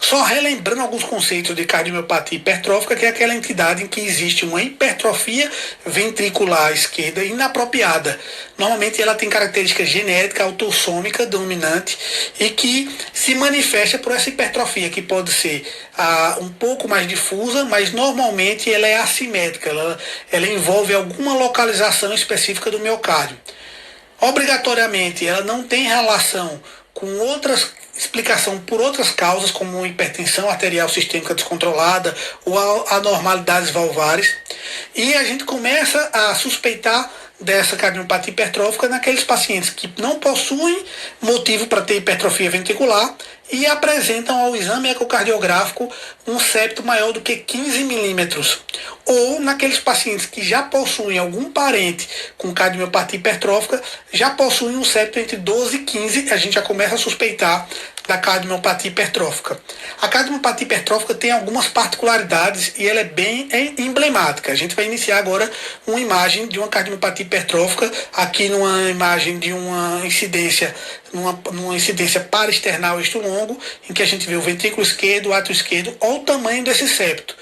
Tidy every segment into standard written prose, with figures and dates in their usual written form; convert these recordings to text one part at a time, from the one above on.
Só relembrando alguns conceitos de cardiomiopatia hipertrófica, que é aquela entidade em que existe uma hipertrofia ventricular esquerda inapropriada. Normalmente ela tem característica genética autossômica dominante e que se manifesta por essa hipertrofia, que pode ser um pouco mais difusa, mas normalmente ela é assimétrica, ela envolve alguma localização específica do miocárdio. Obrigatoriamente, ela não tem relação com outras explicação por outras causas, como hipertensão arterial sistêmica descontrolada ou anormalidades valvares. E a gente começa a suspeitar dessa cardiomiopatia hipertrófica naqueles pacientes que não possuem motivo para ter hipertrofia ventricular e apresentam ao exame ecocardiográfico um septo maior do que 15 milímetros. Ou naqueles pacientes que já possuem algum parente com cardiomiopatia hipertrófica, já possuem um septo entre 12 e 15, a gente já começa a suspeitar da cardiomiopatia hipertrófica. A cardiomiopatia hipertrófica tem algumas particularidades e ela é bem emblemática. A gente vai iniciar agora uma imagem de uma cardiomiopatia hipertrófica, aqui numa imagem de uma incidência, numa incidência paraesternal eixo longo, em que a gente vê o ventrículo esquerdo, o átrio esquerdo, olha o tamanho desse septo,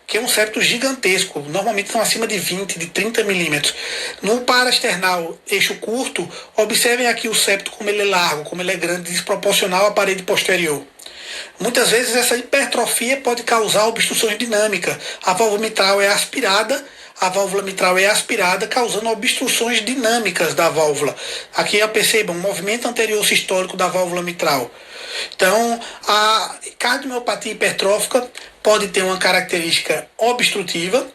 que é um septo gigantesco, normalmente são acima de 20, de 30 milímetros. No paraesternal eixo curto, observem aqui o septo como ele é largo, como ele é grande, desproporcional à parede posterior. Muitas vezes essa hipertrofia pode causar obstruções dinâmicas. A válvula mitral é aspirada, causando obstruções dinâmicas da válvula. Aqui percebam, movimento anterior sistólico da válvula mitral. Então, a cardiomiopatia hipertrófica pode ter uma característica obstrutiva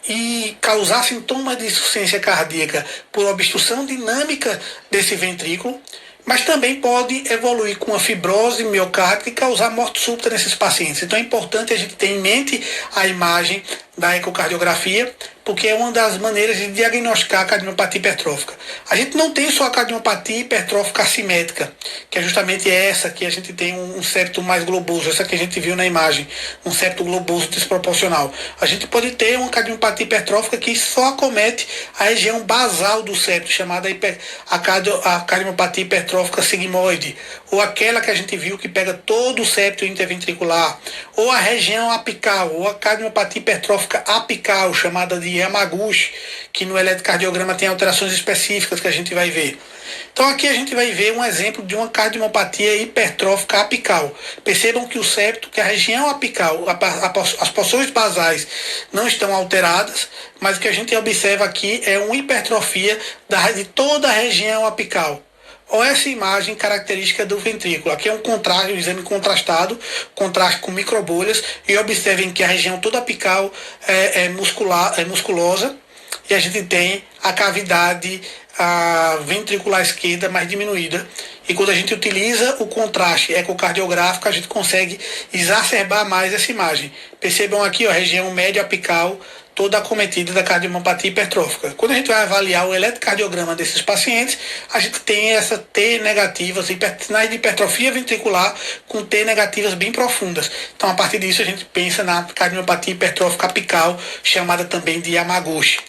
e causar sintomas de insuficiência cardíaca por obstrução dinâmica desse ventrículo, mas também pode evoluir com a fibrose miocárdica e causar morte súbita nesses pacientes. Então é importante a gente ter em mente a imagem da ecocardiografia, porque é uma das maneiras de diagnosticar a cardiomiopatia hipertrófica. A gente não tem só a cardiomiopatia hipertrófica assimétrica, que é justamente essa, que a gente tem um septo mais globoso, essa que a gente viu na imagem, um septo globoso desproporcional. A gente pode ter uma cardiomiopatia hipertrófica que só acomete a região basal do septo, chamada a cardiomiopatia hipertrófica sigmoide, ou aquela que a gente viu que pega todo o septo interventricular, ou a região apical, ou a cardiomiopatia hipertrófica apical, chamada de Yamaguchi, que no eletrocardiograma tem alterações específicas que a gente vai ver. Então aqui a gente vai ver um exemplo de uma cardiomiopatia hipertrófica apical. Percebam que o septo, que a região apical, as porções basais não estão alteradas, mas o que a gente observa aqui é uma hipertrofia de toda a região apical. Olha essa imagem característica do ventrículo. Aqui é um exame contrastado, contraste com microbolhas, e observem que a região toda apical é musculosa, e a gente tem a cavidade ventricular esquerda mais diminuída. E quando a gente utiliza o contraste ecocardiográfico, a gente consegue exacerbar mais essa imagem. Percebam aqui, a região média apical toda acometida da cardiomiopatia hipertrófica. Quando a gente vai avaliar o eletrocardiograma desses pacientes, a gente tem essa T negativas, sinais de hipertrofia ventricular com T negativas bem profundas. Então, a partir disso, a gente pensa na cardiomiopatia hipertrófica apical, chamada também de Yamaguchi.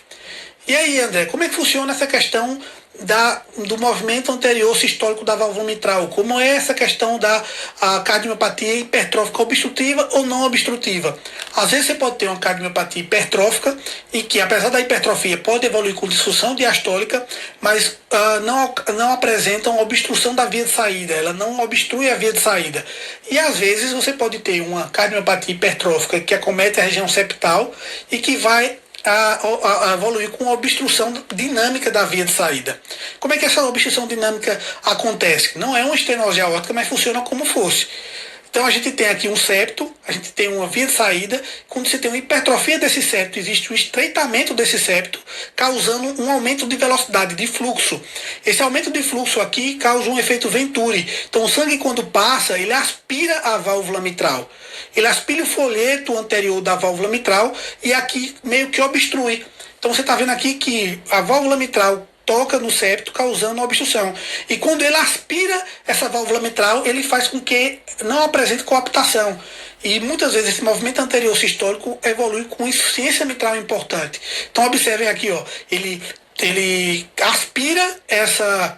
E aí, André, como é que funciona essa questão do movimento anterior sistólico da válvula mitral? Como é essa questão da cardiomiopatia hipertrófica obstrutiva ou não obstrutiva? Às vezes você pode ter uma cardiomiopatia hipertrófica em que, apesar da hipertrofia, pode evoluir com disfunção diastólica, mas não apresenta uma obstrução da via de saída, ela não obstrui a via de saída. E às vezes você pode ter uma cardiomiopatia hipertrófica que acomete a região septal e que vai a evoluir com a obstrução dinâmica da via de saída. Como é que essa obstrução dinâmica acontece? Não é uma estenose aórtica, mas funciona como fosse. Então a gente tem aqui um septo, a gente tem uma via de saída. Quando você tem uma hipertrofia desse septo, existe um estreitamento desse septo, causando um aumento de velocidade, de fluxo. Esse aumento de fluxo aqui causa um efeito Venturi. Então o sangue, quando passa, ele aspira a válvula mitral. Ele aspira o folheto anterior da válvula mitral e aqui meio que obstrui. Então você está vendo aqui que a válvula mitral toca no septo, causando obstrução. E quando ele aspira essa válvula mitral, ele faz com que não apresente coaptação. E muitas vezes esse movimento anterior sistólico evolui com insuficiência mitral importante. Então observem aqui, ele aspira essa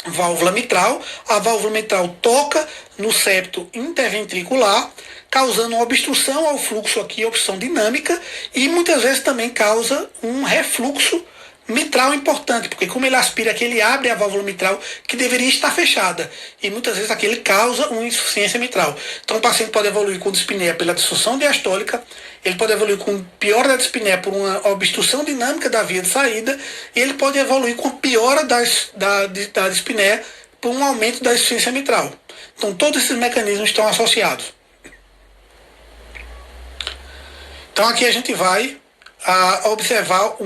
válvula mitral, a válvula mitral toca no septo interventricular, causando uma obstrução ao fluxo aqui, obstrução dinâmica, e muitas vezes também causa um refluxo mitral importante, porque como ele aspira aqui, ele abre a válvula mitral que deveria estar fechada, e muitas vezes aqui ele causa uma insuficiência mitral. Então o paciente pode evoluir com dispneia pela disfunção diastólica, ele pode evoluir com piora da dispneia por uma obstrução dinâmica da via de saída, e ele pode evoluir com piora da dispneia por um aumento da insuficiência mitral. Então todos esses mecanismos estão associados. Então aqui a gente vai observar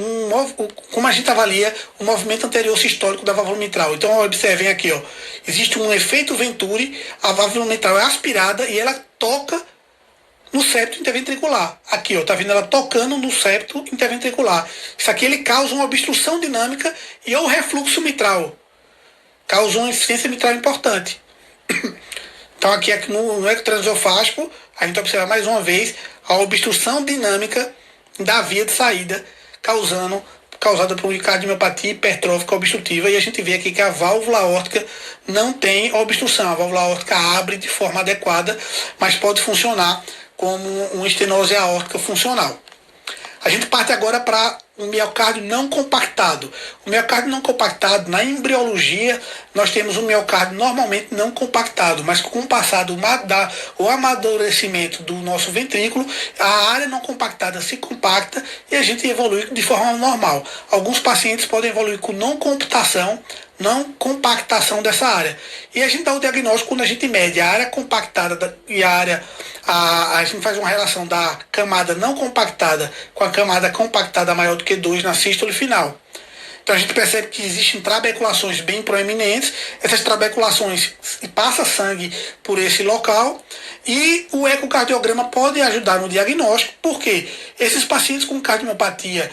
como a gente avalia o movimento anterior sistólico da válvula mitral. Então observem aqui, ó, existe um efeito Venturi, a válvula mitral é aspirada e ela toca no septo interventricular. Aqui, ó, tá vendo ela tocando no septo interventricular. Isso aqui ele causa uma obstrução dinâmica e o refluxo mitral. Causa uma insuficiência mitral importante. Então aqui no eco transesofágico, a gente observa mais uma vez a obstrução dinâmica da via de saída, causada por cardiomiopatia hipertrófica obstrutiva, e a gente vê aqui que a válvula aórtica não tem obstrução, a válvula aórtica abre de forma adequada, mas pode funcionar como uma estenose aórtica funcional. A gente parte agora para um miocárdio não compactado. O miocárdio não compactado, na embriologia, nós temos um miocárdio normalmente não compactado, mas com o passar o amadurecimento do nosso ventrículo, a área não compactada se compacta e a gente evolui de forma normal. Alguns pacientes podem evoluir com não compactação dessa área. E a gente dá o diagnóstico quando a gente mede a área compactada e a gente faz uma relação da camada não compactada com a camada compactada maior do que 2 na sístole final. Então a gente percebe que existem trabeculações bem proeminentes, essas trabeculações passa sangue por esse local e o ecocardiograma pode ajudar no diagnóstico, porque esses pacientes com cardiomiopatia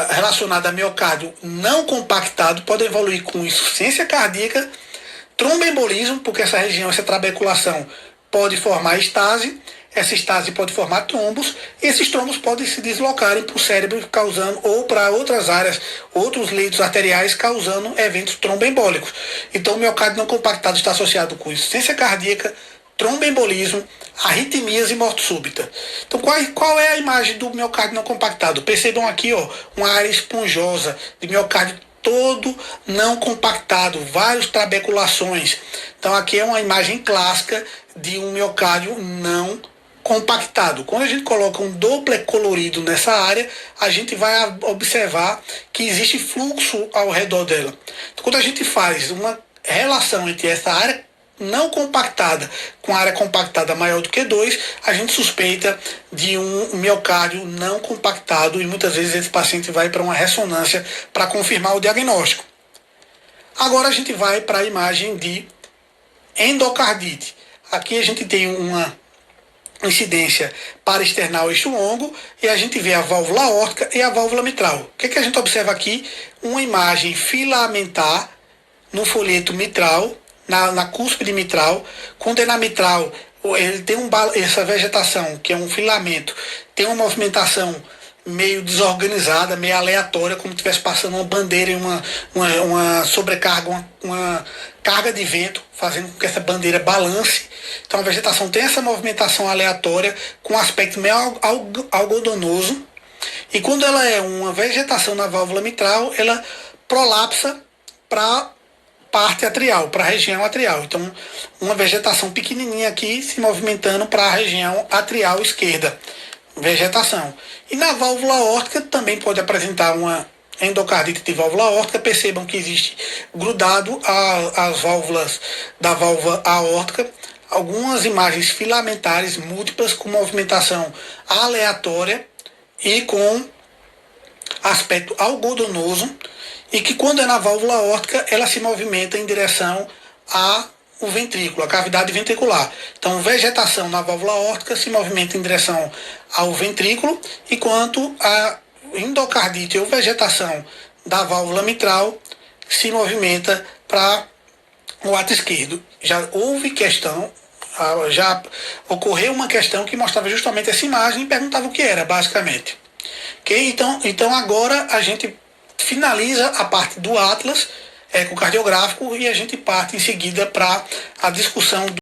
relacionada a miocárdio não compactado podem evoluir com insuficiência cardíaca, tromboembolismo, porque essa região, essa trabeculação pode formar estase, essa estase pode formar trombos, e esses trombos podem se deslocarem para o cérebro, causando, ou para outras áreas, outros leitos arteriais, causando eventos tromboembólicos. Então o miocárdio não compactado está associado com insuficiência cardíaca, tromboembolismo, arritmias e morte súbita. Então qual é a imagem do miocárdio não compactado? Percebam aqui, ó, uma área esponjosa de miocárdio todo não compactado, várias trabeculações. Então aqui é uma imagem clássica de um miocárdio não compactado. Quando a gente coloca um Doppler colorido nessa área, a gente vai observar que existe fluxo ao redor dela. Então, quando a gente faz uma relação entre essa área não compactada com a área compactada maior do que 2, a gente suspeita de um miocárdio não compactado e muitas vezes esse paciente vai para uma ressonância para confirmar o diagnóstico. Agora a gente vai para a imagem de endocardite. Aqui a gente tem uma incidência paraesternal eixo longo e a gente vê a válvula aórtica e a válvula mitral. O que a gente observa aqui? Uma imagem filamentar no folheto mitral, na cúspide mitral. Quando é na mitral, ele tem essa vegetação, que é um filamento, tem uma movimentação meio desorganizada, meio aleatória, como se estivesse passando uma bandeira em uma sobrecarga, uma carga de vento, fazendo com que essa bandeira balance. Então a vegetação tem essa movimentação aleatória, com um aspecto meio algodonoso, e quando ela é uma vegetação na válvula mitral, ela prolapsa para parte atrial, para a região atrial. Então, uma vegetação pequenininha aqui se movimentando para a região atrial esquerda. Vegetação. E na válvula aórtica também pode apresentar uma endocardite de válvula aórtica. Percebam que existe grudado às válvulas da válvula aórtica algumas imagens filamentares múltiplas com movimentação aleatória e com aspecto algodonoso, e que quando é na válvula aórtica ela se movimenta em direção ao ventrículo, a cavidade ventricular. Então vegetação na válvula aórtica se movimenta em direção ao ventrículo, enquanto a endocardite ou vegetação da válvula mitral se movimenta para o ato esquerdo. Já houve questão, já ocorreu uma questão que mostrava justamente essa imagem e perguntava o que era, basicamente. Okay? Então agora a gente finaliza a parte do Atlas ecocardiográfico e a gente parte em seguida para a discussão